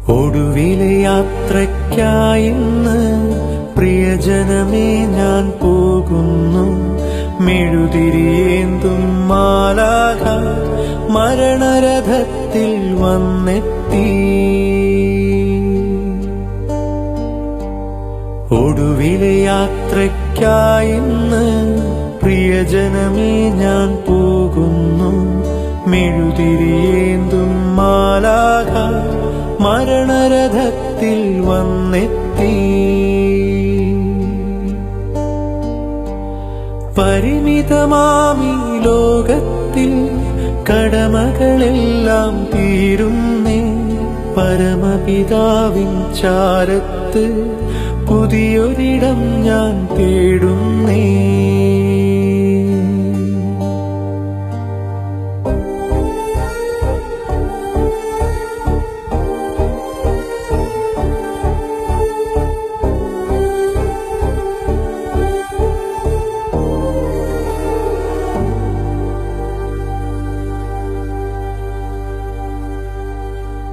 ഒടുവിലെ യാത്രയ്ക്കായിന്ന് പ്രിയജനമേ ഞാൻ പോകുന്നു. മെഴുതിരിയേന്തും മാലാഖ മരണരഥത്തിൽ വന്നെത്തി. ഒടുവിലെ യാത്രയ്ക്കായിന്ന് പ്രിയജനമേ ഞാൻ പോകുന്നു. മെഴുതിരിയേന്തും മാലാഖ മരണരഥത്തിൽ വന്നെത്തി. പരിമിതമാമീ ലോകത്തിൽ കടമകളെല്ലാം തീരുന്നേ. പരമപിതാവിൻ ചാരത്ത് പുതിയൊരിടം ഞാൻ തേടുന്നേ.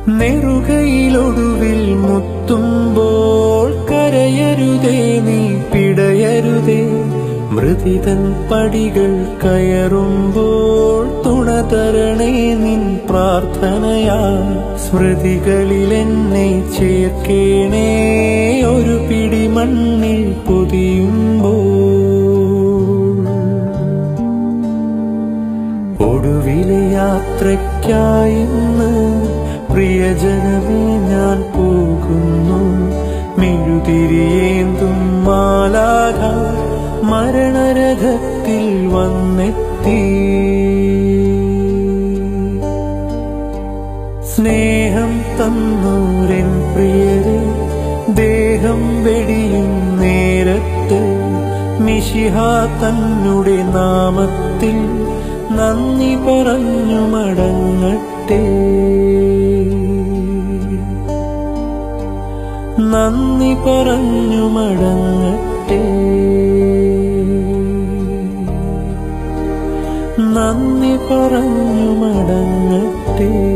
നെറുകയിലൊടുവിൽ മുത്തുമ്പോൾ കരയരുതേ, നീ പിടയരുതേ. മൃതിതൻ പടികൾ കയറുമ്പോൾ തുണതരണേ നിൻ പ്രാർത്ഥനയാ. സ്മൃതികളിലെന്നെ ചേർക്കേണേ ഒരു പിടി മണ്ണിൽ പൊതിയുമ്പോൾ. ഒടുവിലെ യാത്രയ്ക്കായിന്ന് പ്രിയജനമേ ഞാൻ പോകുന്നു. മെഴുതിരിയേന്തും മാലാഖ മരണരഥത്തിൽ വന്നെത്തി. സ്നേഹം തന്നോരൻ പ്രിയരെ ദേഹം വെടിയും നേരത്ത് മിശിഹാ തന്നുടെ നാമത്തിൽ നന്ദി പറഞ്ഞു മടങ്ങട്ടെ. നന്ദി പറഞ്ഞു മടങ്ങട്ടെ. നന്ദി പറഞ്ഞു മടങ്ങട്ടെ.